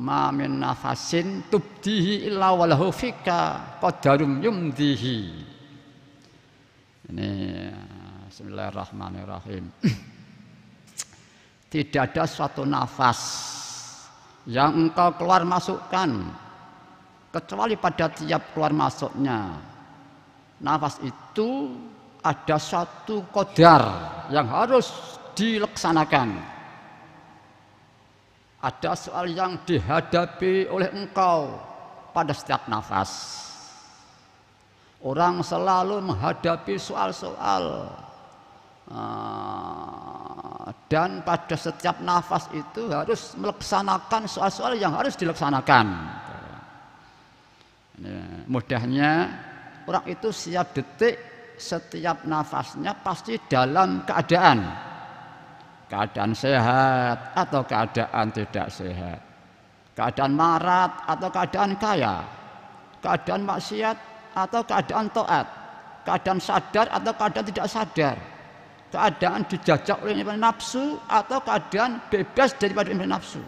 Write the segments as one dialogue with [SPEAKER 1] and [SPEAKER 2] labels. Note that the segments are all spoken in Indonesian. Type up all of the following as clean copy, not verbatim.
[SPEAKER 1] ma min nafasin tubdihi illa walahu fika qadarum yumdihi. Ini bismillahirrahmanirrahim. Tidak ada suatu nafas yang engkau keluar masukkan kecuali pada tiap keluar masuknya nafas itu ada satu qadar yang harus dilaksanakan. Ada soal yang dihadapi oleh engkau pada setiap nafas. Orang selalu menghadapi soal-soal dan pada setiap nafas itu harus melaksanakan soal-soal yang harus dilaksanakan. Mudahnya orang itu setiap detik, setiap nafasnya pasti dalam keadaan sehat atau keadaan tidak sehat, keadaan marat atau keadaan kaya, keadaan maksiat atau keadaan taat, keadaan sadar atau keadaan tidak sadar, keadaan dijajak oleh nafsu atau keadaan bebas daripada nafsu,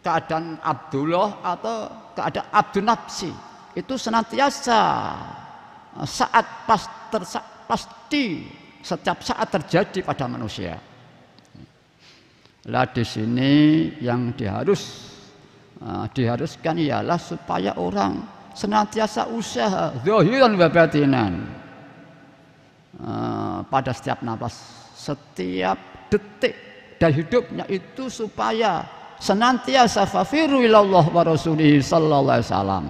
[SPEAKER 1] keadaan Abdullah atau keadaan Abdun Nafsi. Itu senantiasa pasti setiap saat terjadi pada manusia. Lah di sini yang diharuskan ialah supaya orang senantiasa usaha zahiran wa batinan pada setiap nafas, setiap detik dari hidupnya itu supaya senantiasa fafiru ilallah wa rasulih sallallahu alaihi wasallam.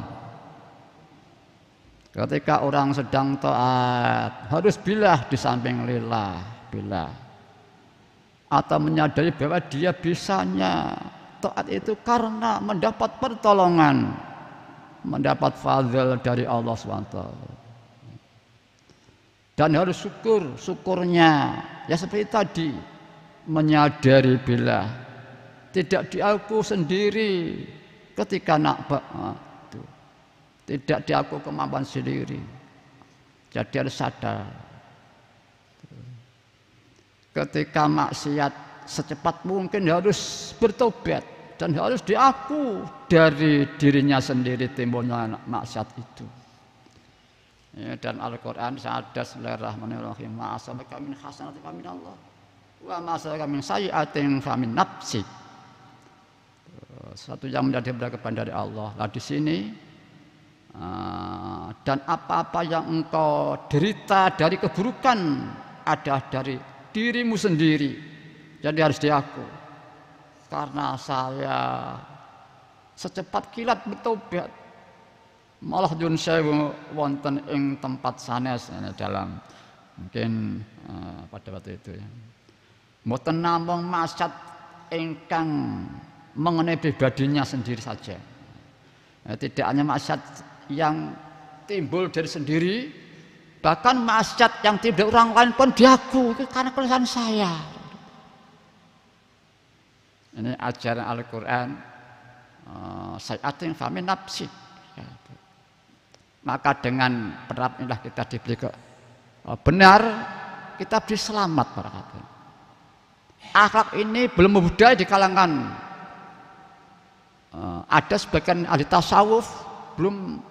[SPEAKER 1] Ketika orang sedang taat harus bilah di samping lillah, bilah, atau menyadari bahwa dia bisanya taat itu karena mendapat pertolongan, mendapat fadl dari Allah SWT. Dan harus syukurnya ya seperti tadi, menyadari bilah, tidak diaku sendiri ketika tidak diaku kemampuan sendiri. Jadi harus sadar. Ketika maksiat secepat mungkin harus bertobat dan harus diaku dari dirinya sendiri timbulnya maksiat itu. Ya, dan Al-Quran ada bismillahirrahmanirrahim. Ma asabaka min hasanatin fa min Allah wa ma asabaka min sayyi'atin fa min nafsik. Satu yang menjadi berkenan dari Allah. Nah di sini dan apa-apa yang engkau derita dari keburukan ada dari dirimu sendiri. Jadi harus diaku. Karena saya secepat kilat bertobat malah nyuwun sewu wonten ing tempat sanes dalam mungkin pada waktu itu ya. Mboten namung maksiat ingkang mengenai pribadinya sendiri saja. Tidak hanya maksiat yang timbul dari sendiri, bahkan maksiat yang timbul dari orang lain pun diaku itu karena kesalahan saya. Ini ajaran Al-Quran, sayyi'atin fa min nafsik. Maka dengan penerapan inilah kita diberi benar, kita beri selamat para hadirin. Akhlak ini belum membudaya di kalangan ada sebagian ahli tasawuf belum.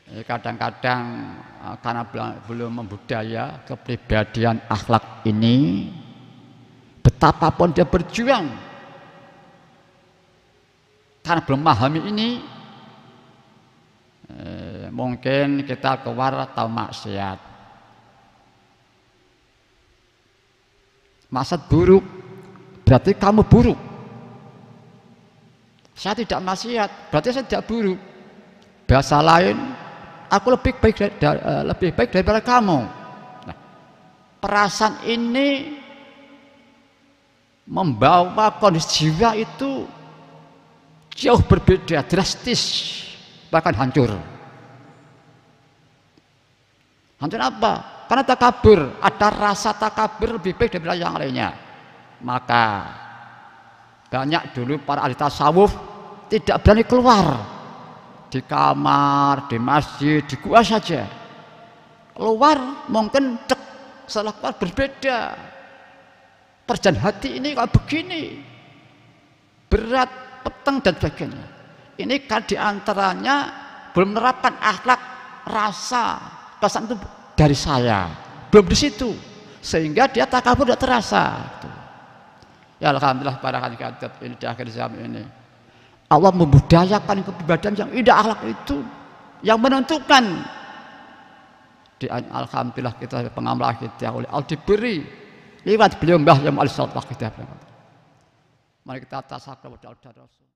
[SPEAKER 1] Kadang-kadang karena belum membudaya kepribadian akhlak ini, betapapun dia berjuang karena belum memahami ini, mungkin kita keluar atau maksiat. Maksud buruk berarti kamu buruk. Saya tidak maksiat berarti saya tidak buruk. Bahasa lain, aku lebih baik daripada kamu. Nah, perasaan ini membawa kondisi jiwa itu jauh berbeda, drastis, bahkan hancur. Hancur apa? Karena takabur, ada rasa takabur lebih baik daripada yang lainnya. Maka banyak dulu para ahli tasawuf tidak berani keluar di kamar, di masjid, di gua saja. Keluar mungkin setelah keluar berbeda. Perjalanan hati ini kalau begini berat, peteng dan sebagainya. Ini kan diantaranya belum menerapkan akhlak, rasa, perasaan itu dari saya, belum di situ, sehingga dia takabur tidak terasa. Gitu. Ya alhamdulillah para hadirin ini di akhir zaman ini Allah membudayakan kepribadian yang indah akhlak itu yang menentukan. Alhamdulillah kita pengamal kita oleh Allah diberi lewat beliau Mbah Yam Al-Sawt kita. Mari kita tasawuf kepada Rasul.